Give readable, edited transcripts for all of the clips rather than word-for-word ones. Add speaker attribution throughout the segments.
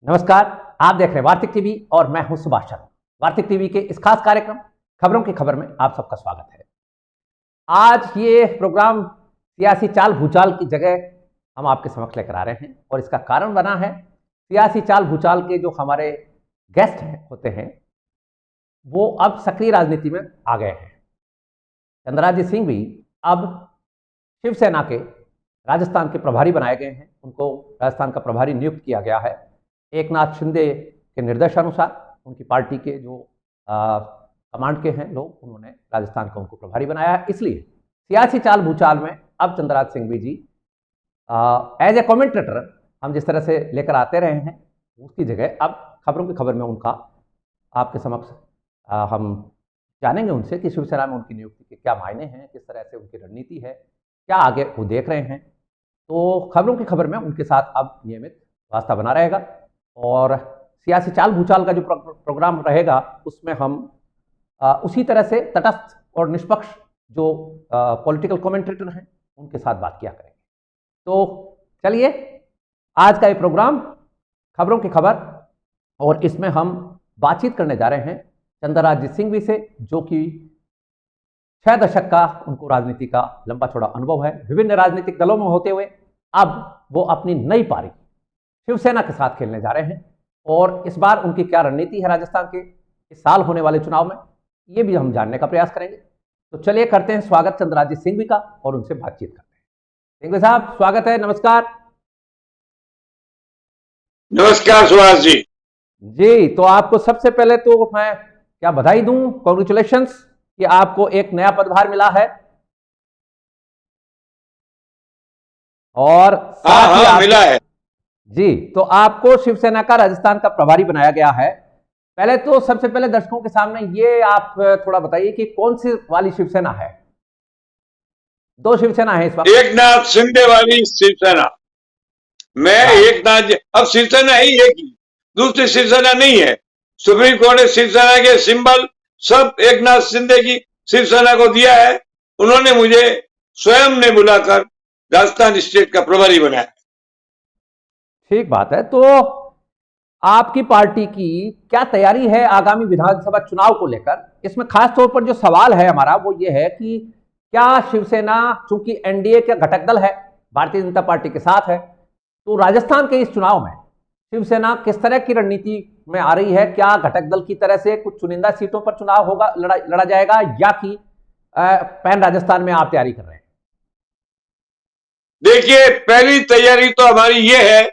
Speaker 1: नमस्कार। आप देख रहे हैं वार्तिक टीवी और मैं हूं सुभाष शर्मा। वार्तिक टीवी के इस खास कार्यक्रम खबरों की खबर में आप सबका स्वागत है। आज ये प्रोग्राम सियासी चाल भूचाल की जगह हम आपके समक्ष लेकर आ रहे हैं और इसका कारण बना है सियासी चाल भूचाल के जो हमारे गेस्ट होते हैं वो अब सक्रिय राजनीति में आ गए हैं। चंद्राजी सिंह भी अब शिवसेना के राजस्थान के प्रभारी बनाए गए हैं। उनको राजस्थान का प्रभारी नियुक्त किया गया है। एकनाथ शिंदे के निर्देशानुसार उनकी पार्टी के जो कमांड के हैं लोग, उन्होंने राजस्थान का उनको प्रभारी बनाया है। इसलिए सियासी चाल भूचाल में अब Chandraraj Singh ji as a commentator हम जिस तरह से लेकर आते रहे हैं उसकी जगह अब खबरों की खबर में उनका आपके समक्ष हम जानेंगे उनसे कि शिवसेना में उनकी नियुक्ति के क्या मायने हैं, किस तरह से उनकी रणनीति है, क्या आगे वो देख रहे हैं। तो खबरों की खबर में उनके साथ अब नियमित वास्ता बना रहेगा और सियासी चाल भूचाल का जो प्रोग्राम रहेगा उसमें हम उसी तरह से तटस्थ और निष्पक्ष जो पॉलिटिकल कमेंटेटर हैं उनके साथ बात किया करेंगे। तो चलिए आज का ये प्रोग्राम खबरों की खबर, और इसमें हम बातचीत करने जा रहे हैं चंद्रराज सिंह जी से, जो कि 6 दशक का उनको राजनीति का लंबा चौड़ा अनुभव है। विभिन्न राजनीतिक दलों में होते हुए अब वो अपनी नई पारी शिवसेना के साथ खेलने जा रहे हैं और इस बार उनकी क्या रणनीति है राजस्थान के इस साल होने वाले चुनाव में, ये भी हम जानने का प्रयास करेंगे। तो चलिए करते हैं स्वागत चंद्रराज सिंह का और उनसे बातचीत करते हैं। सिंह साहब स्वागत है, नमस्कार।
Speaker 2: नमस्कार सुभाष जी।
Speaker 1: जी, तो आपको सबसे पहले तो मैं क्या बधाई दूं, कॉन्ग्रेचुलेशंस कि आपको एक नया पदभार मिला है और साथ ही
Speaker 2: मिला है
Speaker 1: जी। तो आपको शिवसेना का राजस्थान का प्रभारी बनाया गया है। पहले तो सबसे पहले दर्शकों के सामने ये आप थोड़ा बताइए कि कौन सी वाली शिवसेना है। 2 शिवसेना है इस वक्त।
Speaker 2: एकनाथ शिंदे वाली शिवसेना। मैं एकनाथ, अब शिवसेना ही एक ही, दूसरी शिवसेना नहीं है। सुप्रीम कोर्ट ने शिवसेना के सिंबल सब एकनाथ शिंदे की शिवसेना को दिया है। उन्होंने मुझे स्वयं ने बुलाकर राजस्थान स्टेट का प्रभारी बनाया।
Speaker 1: ठीक बात है। तो आपकी पार्टी की क्या तैयारी है आगामी विधानसभा चुनाव को लेकर? इसमें खास तौर पर जो सवाल है हमारा वो ये है कि क्या शिवसेना, चूंकि एनडीए का घटक दल है, भारतीय जनता पार्टी के साथ है, तो राजस्थान के इस चुनाव में शिवसेना किस तरह की रणनीति में आ रही है? क्या घटक दल की तरह से कुछ चुनिंदा सीटों पर चुनाव होगा, लड़ा जाएगा, या कि पैन राजस्थान में आप तैयारी कर रहे हैं?
Speaker 2: देखिए, पहली तैयारी तो हमारी ये है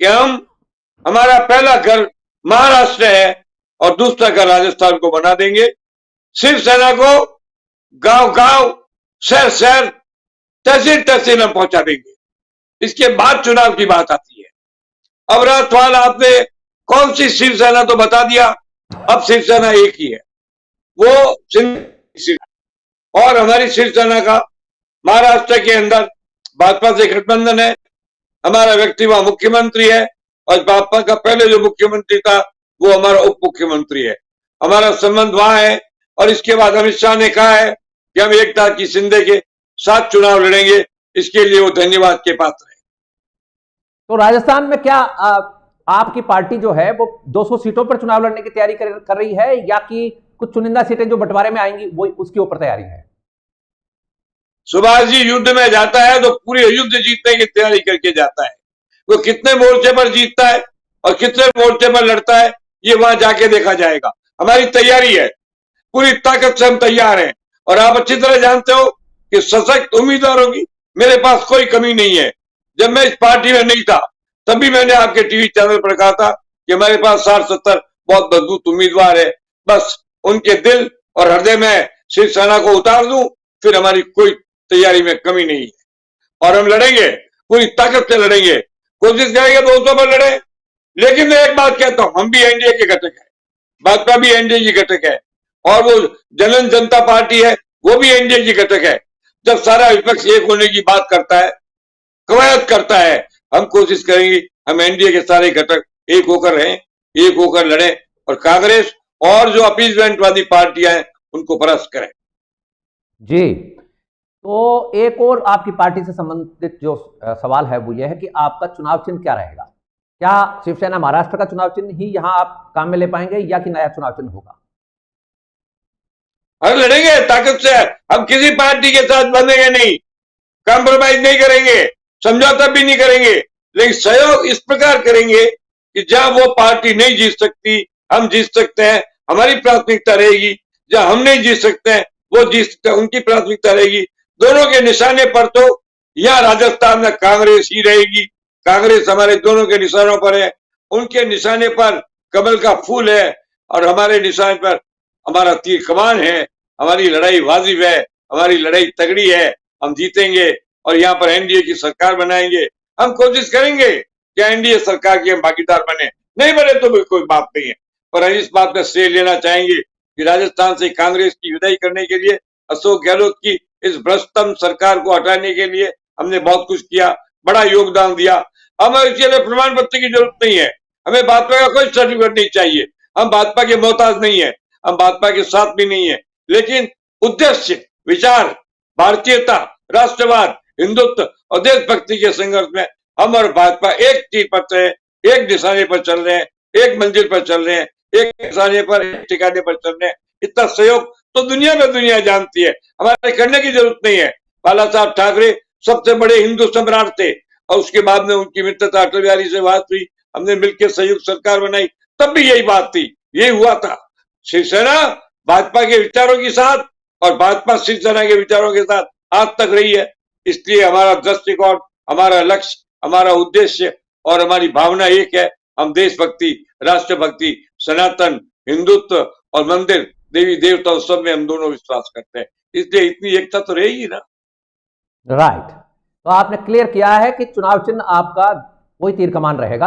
Speaker 2: कि हमारा पहला घर महाराष्ट्र है और दूसरा घर राजस्थान को बना देंगे। शिवसेना को गांव गांव, शहर शहर, तहसील तहसील हम पहुंचा देंगे। इसके बाद चुनाव की बात आती है। अब रहा सवाल, आपने कौन सी शिवसेना तो बता दिया। अब शिवसेना एक ही है, वो शिवसेना। और हमारी शिवसेना का महाराष्ट्र के अंदर भाजपा से गठबंधन है। हमारा व्यक्ति वहां मुख्यमंत्री है और भाजपा का पहले जो मुख्यमंत्री था वो हमारा उप मुख्यमंत्री है। हमारा संबंध वहां है और इसके बाद अमित शाह ने कहा है कि हम एकनाथ जी शिंदे के साथ चुनाव लड़ेंगे। इसके लिए वो धन्यवाद के पात्र है।
Speaker 1: तो राजस्थान में क्या आपकी पार्टी जो है वो 200 सीटों पर चुनाव लड़ने की तैयारी कर रही है, या कि कुछ चुनिंदा सीटें जो बंटवारे में आएंगी वो उसके ऊपर तैयारी है?
Speaker 2: सुभाष जी, युद्ध में जाता है तो पूरे युद्ध जीतने की तैयारी करके जाता है। वो कितने मोर्चे पर जीतता है और कितने मोर्चे पर लड़ता है ये वहां जाके देखा जाएगा। हमारी तैयारी है, पूरी ताकत से हम तैयार हैं। और आप अच्छी तरह जानते हो कि सशक्त उम्मीदवारों की मेरे पास कोई कमी नहीं है। जब मैं इस पार्टी में नहीं था तभी मैंने आपके टीवी चैनल पर कहा था कि हमारे पास 60-70 बहुत मजबूत उम्मीदवार है। बस उनके दिल और हृदय में शिवसेना को उतार दूं, फिर हमारी कोई तैयारी में कमी नहीं है। और हम लड़ेंगे, पूरी ताकत से लड़ेंगे, कोशिश करेंगे 200 पर लड़े। लेकिन मैं एक बात कहता हूं, हम भी एनडीए के घटक है, भाजपा भी एनडीए की घटक है और वो जनन जनता पार्टी है वो भी एनडीए की घटक है। जब सारा विपक्ष एक होने की बात करता है, कवायद करता है, हम कोशिश करेंगे हम एनडीए के सारे घटक एक होकर रहें, एक होकर लड़ें और कांग्रेस और जो अपीजमेंटवादी पार्टियां हैं उनको परास्त करें।
Speaker 1: जी, तो एक और आपकी पार्टी से संबंधित जो सवाल है वो ये है कि आपका चुनाव चिन्ह क्या रहेगा? क्या शिवसेना महाराष्ट्र का चुनाव चिन्ह ही यहां आप काम में ले पाएंगे या कि नया चुनाव चिन्ह होगा?
Speaker 2: हम लड़ेंगे ताकत से। हम किसी पार्टी के साथ बंधेंगे नहीं, कॉम्प्रोमाइज नहीं करेंगे, समझौता भी नहीं करेंगे, लेकिन सहयोग इस प्रकार करेंगे कि जहां वो पार्टी नहीं जीत सकती हम जीत सकते हैं, हमारी प्राथमिकता रहेगी। जहां हम नहीं जीत सकते हैं वो जीत सकते हैं, उनकी प्राथमिकता रहेगी। दोनों के निशाने पर तो यहां राजस्थान में कांग्रेस ही रहेगी। कांग्रेस हमारे दोनों के निशानों पर है। उनके निशाने पर कमल का फूल है और हमारे निशाने पर हमारा तीर कमान है। हमारी लड़ाई वाजिब है, हमारी लड़ाई तगड़ी है, हम जीतेंगे और यहाँ पर एनडीए की सरकार बनाएंगे। हम कोशिश करेंगे कि एनडीए सरकार के हम भागीदार बने, नहीं बने तो भी कोई बात नहीं है, पर हम इस बात का श्रेय लेना चाहेंगे कि राजस्थान से कांग्रेस की विदाई करने के लिए, अशोक गहलोत की इस भ्रष्टतम सरकार को हटाने के लिए हमने बहुत कुछ किया, बड़ा योगदान दिया। हमें इसके लिए प्रमाण पत्र की जरूरत नहीं है, हमें भाजपा का कोई सर्टिफिकेट नहीं चाहिए। हम भाजपा के मोहताज नहीं है, हम भाजपा के साथ भी नहीं है, लेकिन उद्देश्य, विचार, भारतीयता, राष्ट्रवाद, हिंदुत्व और देशभक्ति के संघर्ष में हम और भाजपा एक तीर पर चले, एक निशाने पर चल रहे हैं, एक मंजिल पर चल रहे हैं, एक निशाने पर, एक ठिकाने पर चल रहे हैं। इतना सहयोग तो दुनिया में दुनिया जानती है, हमारे करने की जरूरत नहीं है। बाला साहब ठाकरे सबसे बड़े हिंदू सम्राट थे और उसके बाद में उनकी मित्रता अटल बिहारी से बात हुई, हमने मिलकर संयुक्त सरकार बनाई, तब भी यही बात थी, यही हुआ था। शिवसेना भाजपा के विचारों के साथ और भाजपा शिवसेना के विचारों के साथ आज तक रही है। इसलिए हमारा दृष्टिकोण, हमारा लक्ष्य, हमारा उद्देश्य और हमारी भावना एक है। हम देशभक्ति, राष्ट्रभक्ति, सनातन, हिंदुत्व और मंदिर, देवी देवता सब में हम दोनों विश्वास करते हैं, इसलिए इतनी एकता तो रहेगी ना।
Speaker 1: राइट, तो आपने क्लियर किया है कि चुनाव चिन्ह आपका वही तीर कमान रहेगा।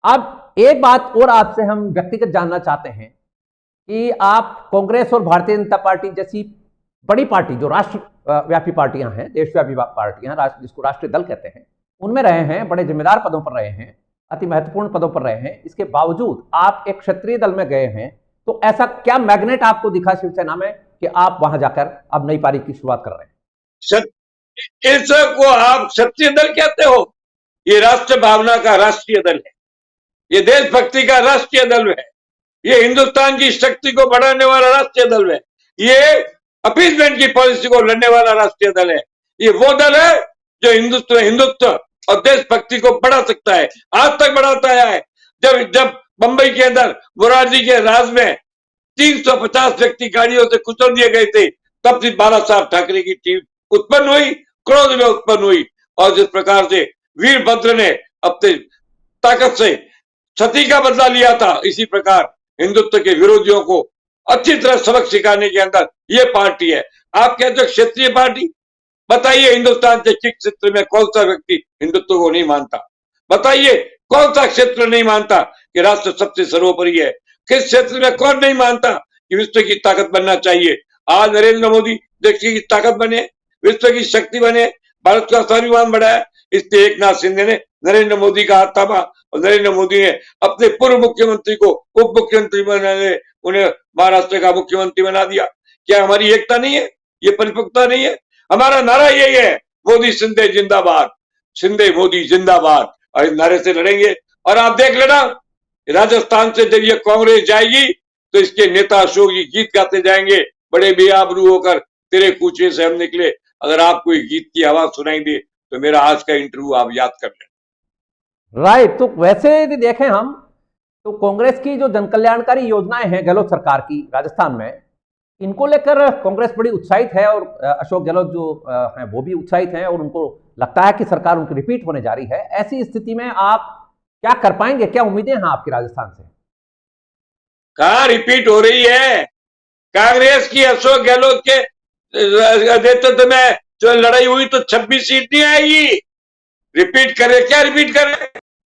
Speaker 1: अब एक बात और आपसे हम व्यक्तिगत जानना चाहते हैं कि आप कांग्रेस और भारतीय जनता पार्टी जैसी बड़ी पार्टी, जो राष्ट्रव्यापी पार्टियां हैं, देशव्यापी पार्टियां, जिसको राष्ट्रीय दल कहते हैं, उनमें रहे हैं, बड़े जिम्मेदार पदों पर रहे हैं, अति महत्वपूर्ण पदों पर रहे हैं। इसके बावजूद आप एक क्षत्रिय दल में गए हैं, तो ऐसा क्या मैग्नेट आपको दिखा शिवसेना में कि आप वहां जाकर अब नई पारी की शुरुआत कर रहे हैं?
Speaker 2: को आप क्षत्रिय दल कहते हो? ये राष्ट्र भावना का राष्ट्रीय दल है, ये देशभक्ति का राष्ट्रीय दल है, ये हिंदुस्तान की शक्ति को बढ़ाने वाला राष्ट्रीय दल है, ये अपीसमेंट की पॉलिसी को लड़ने वाला राष्ट्रीय दल है। ये वो दल है जो हिंदुत्व और देशभक्ति को बढ़ा सकता है, आज तक बढ़ाता आया है। जब बंबई के अंदर मोरारजी के राज में 350 व्यक्ति गाड़ियों से कुचल दिए गए थे, तब से बाला साहब ठाकरे की टीम उत्पन्न हुई, क्रोध में उत्पन्न हुई, और जिस प्रकार से वीरभद्र ने अपने ताकत से क्षति का बदला लिया था, इसी प्रकार हिंदुत्व के विरोधियों को अच्छी तरह सबक सिखाने के अंदर ये पार्टी है। आप कहते हो क्षेत्रीय पार्टी, बताइए हिंदुस्तान के किस क्षेत्र में कौन सा व्यक्ति हिंदुत्व को नहीं मानता? बताइए कौन सा क्षेत्र नहीं मानता कि राष्ट्र सबसे सर्वोपरि है? किस क्षेत्र में कौन नहीं मानता कि विश्व की ताकत बनना चाहिए? आज नरेंद्र मोदी देश की ताकत बने, विश्व की शक्ति बने, भारत का स्वाभिमान बढ़ाया, इसलिए एकनाथ शिंदे ने नरेंद्र मोदी का हाथ थामा और नरेंद्र मोदी ने अपने पूर्व मुख्यमंत्री को उप मुख्यमंत्री बनाने, उन्हें महाराष्ट्र का मुख्यमंत्री बना दिया। क्या हमारी एकता नहीं है? ये परिपक्वता नहीं है? हमारा नारा यही है, मोदी शिंदे जिंदाबाद, शिंदे मोदी जिंदाबाद, और इस नारे से लड़ेंगे। और आप देख लेना, राजस्थान से जब ये कांग्रेस जाएगी तो इसके नेता अशोक जी गीत गाते जाएंगे, बड़े बेआबरू होकर तेरे कूचे से हम निकले। अगर आपको गीत की आवाज सुनाई दे तो मेरा आज का इंटरव्यू आप याद कर लें।
Speaker 1: राइट, तो वैसे यदि देखें हम, तो कांग्रेस की जो जनकल्याणकारी योजनाएं हैं गहलोत सरकार की राजस्थान में, इनको लेकर कांग्रेस बड़ी उत्साहित है और अशोक गहलोत जो हैं वो भी उत्साहित हैं और उनको लगता है कि सरकार उनकी रिपीट होने जा रही है। ऐसी स्थिति में आप क्या कर पाएंगे? क्या उम्मीदें हैं आपकी राजस्थान से?
Speaker 2: कहां रिपीट हो रही है? कांग्रेस की अशोक गहलोत के नेतृत्व में जो लड़ाई हुई तो 26 सीट नहीं आएगी। रिपीट करे, क्या रिपीट करे?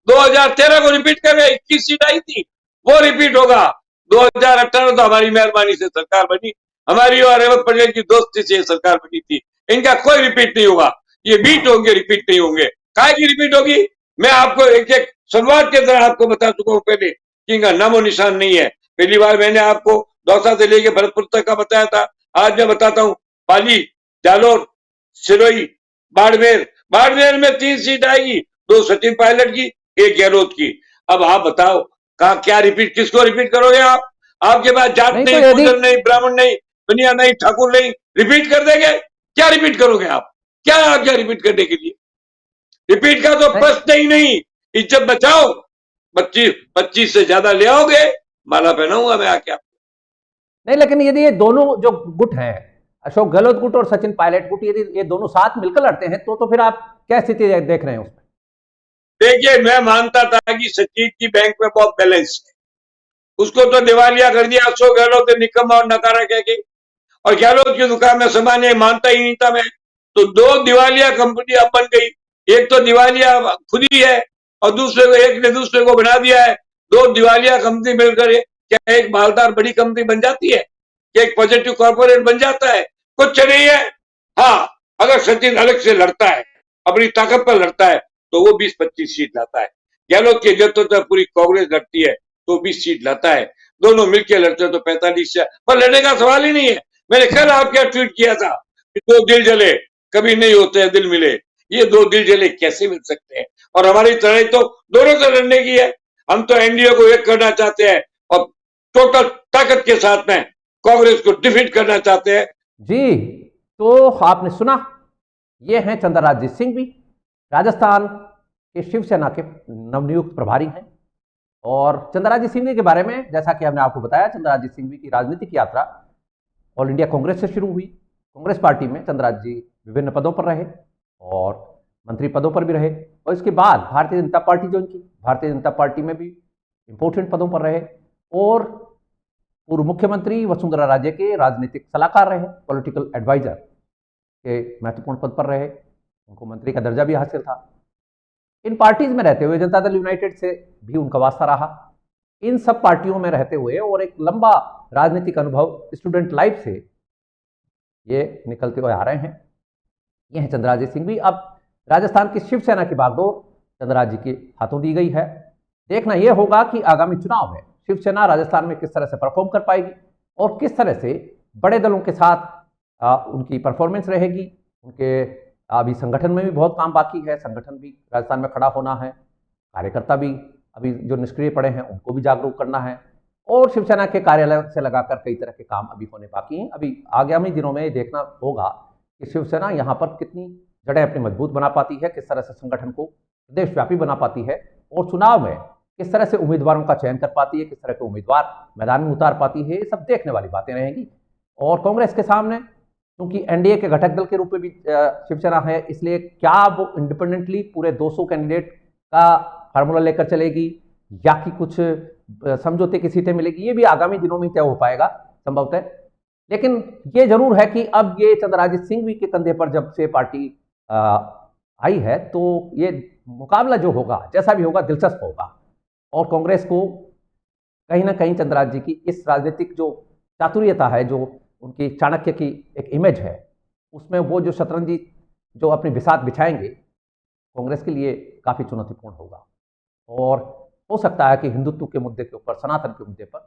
Speaker 2: 2013 को रिपीट करे, 21 सीट आई थी, वो रिपीट होगा। 2018 तो हमारी मेहरबानी से सरकार बनी, हमारी और अहमद पटेल की दोस्ती से सरकार बनी थी। इनका कोई रिपीट नहीं होगा, ये बीट होंगे, रिपीट नहीं होंगे। काहे की रिपीट होगी? मैं आपको एक एक संवाद के तरह आपको बता चुका हूं पहले कि इनका नामो निशान नहीं है। पहली बार मैंने आपको दौसा से लेके भरतपुर तक का बताया था, आज मैं बताता हूं, पाली, जालोर, सिरोही, बाड़मेर में 3 सीट आएगी, 2 सचिन पायलट की, एक गहलोत की। अब आप बताओ कहा क्या रिपीट, किसको रिपीट करोगे आप? आपके पास जात
Speaker 1: नहीं
Speaker 2: नहीं,
Speaker 1: तो यदि
Speaker 2: पूजन नहीं, ब्राह्मण नहीं, बनिया नहीं, ठाकुर नहीं, रिपीट कर देंगे? क्या रिपीट करोगे आप? क्या रिपीट करने के लिए? रिपीट का तो
Speaker 1: नहीं,
Speaker 2: प्रश्न ही नहीं। इज्जत बचाओ, 25 से ज्यादा ले आओगे, माला पहनाऊंगा मैं आके आप।
Speaker 1: नहीं, लेकिन यदि ये दोनों जो गुट हैं, अशोक गहलोत गुट और सचिन पायलट गुट, यदि ये दोनों साथ मिलकर लड़ते हैं तो फिर आप क्या स्थिति देख रहे हैं उसमें?
Speaker 2: देखिए, मैं मानता था कि सचिन की बैंक में बहुत बैलेंस है, उसको तो दिवालिया कर दिया अशोक गहलोत ने निकम्मा और नकारा कह के, और गहलोत की दुकान में सामान मानता ही नहीं था मैं। तो दो दिवालिया कंपनी अब बन गई, एक तो दिवालिया खुद ही है और दूसरे को एक ने दूसरे को बना दिया है। दो दिवालिया कंपनी मिलकर क्या एक मालदार बड़ी कंपनी बन जाती है? क्या एक पॉजिटिव कॉर्पोरेट बन जाता है? कुछ नहीं है। हाँ, अगर सचिन अलग से लड़ता है, अपनी ताकत पर लड़ता है, तो वो 20-25 सीट लाता है। गहलोत के नेतृत्व में पूरी कांग्रेस लड़ती है तो 20 सीट लाता है। दोनों मिलकर लड़ते हैं तो 45 से, पर लड़ने का सवाल ही नहीं है। मैंने कल आपके ट्वीट किया था कि दो दिल जले कभी नहीं होते हैं दिल मिले। ये दो दिल जले कैसे मिल सकते हैं? और हमारी लड़ाई तो दोनों से लड़ने की है। हम तो एनडीए को एक करना चाहते हैं और टोटल ताकत के साथ में कांग्रेस को डिफीट करना चाहते हैं।
Speaker 1: जी, तो आपने सुना, ये हैं चंद्रराजजीत सिंह भी, राजस्थान के शिवसेना के नवनियुक्त प्रभारी हैं। और चंद्रराजजीत सिंह के बारे में जैसा कि हमने आपको बताया, चंद्रराजजीत सिंह की राजनीतिक यात्रा ऑल इंडिया कांग्रेस से शुरू हुई। कांग्रेस पार्टी में चंद्रराज जी विभिन्न पदों पर रहे और मंत्री पदों पर भी रहे, और इसके बाद भारतीय जनता पार्टी ज्वाइन की। भारतीय जनता पार्टी में भी इंपोर्टेंट पदों पर रहे और पूर्व मुख्यमंत्री वसुंधरा राजे के राजनीतिक सलाहकार रहे, पॉलिटिकल एडवाइजर के महत्वपूर्ण पद पर रहे, उनको मंत्री का दर्जा भी हासिल था। इन पार्टीज में रहते हुए जनता दल यूनाइटेड से भी उनका वास्ता रहा। इन सब पार्टियों में रहते हुए और एक लंबा राजनीतिक अनुभव स्टूडेंट लाइफ से ये निकलते हुए आ रहे हैं। ये हैं चंद्रराजजीत सिंह भी। अब राजस्थान की शिवसेना की बागडोर चंद्रराज जी के हाथों दी गई है। देखना यह होगा कि आगामी चुनाव में शिवसेना राजस्थान में किस तरह से परफॉर्म कर पाएगी और किस तरह से बड़े दलों के साथ उनकी परफॉर्मेंस रहेगी। उनके अभी संगठन में भी बहुत काम बाकी है, संगठन भी राजस्थान में खड़ा होना है, कार्यकर्ता भी अभी जो निष्क्रिय पड़े हैं उनको भी जागरूक करना है, और शिवसेना के कार्यालय से लगाकर कई तरह के काम अभी होने बाकी हैं। अभी आगामी दिनों में देखना होगा कि शिवसेना यहाँ पर कितनी जड़ें अपनी मजबूत बना पाती है, किस तरह से संगठन को देशव्यापी बना पाती है, और चुनाव में किस तरह से उम्मीदवारों का चयन कर पाती है, किस तरह के उम्मीदवार मैदान में उतार पाती है। ये सब देखने वाली बातें रहेंगी। और कांग्रेस के सामने, क्योंकि एनडीए के घटक दल के रूप में भी शिवसेना है, इसलिए क्या वो इंडिपेंडेंटली पूरे 200 कैंडिडेट का फार्मूला लेकर चलेगी या कि कुछ समझौते की सीटें मिलेगी, ये भी आगामी दिनों में तय हो पाएगा संभवतः। लेकिन ये जरूर है कि अब ये चंद्रराजजीत सिंह के कंधे पर जब से पार्टी आई है, तो ये मुकाबला जो होगा, जैसा भी होगा, दिलचस्प होगा। और कांग्रेस को कहीं ना कहीं चंद्रराज जी की इस राजनीतिक जो चातुर्यता है, जो उनकी चाणक्य की एक इमेज है, उसमें वो जो शतरंजी जो अपनी बिसात बिछाएंगे, कांग्रेस के लिए काफ़ी चुनौतीपूर्ण होगा। और हो सकता है कि हिंदुत्व के मुद्दे के ऊपर, सनातन के मुद्दे पर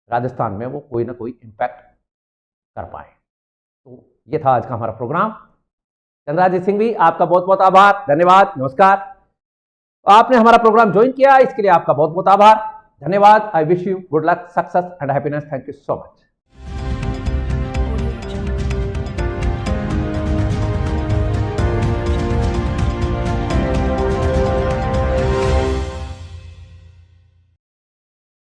Speaker 1: राजस्थान में वो कोई ना कोई इम्पैक्ट कर पाए। तो ये था आज का हमारा प्रोग्राम। चंद्रराजजीत सिंह भी आपका बहुत बहुत आभार, धन्यवाद, नमस्कार। आपने हमारा प्रोग्राम ज्वाइन किया, इसके लिए आपका बहुत बहुत आभार, धन्यवाद। I wish you good luck, success and happiness. Thank you so much.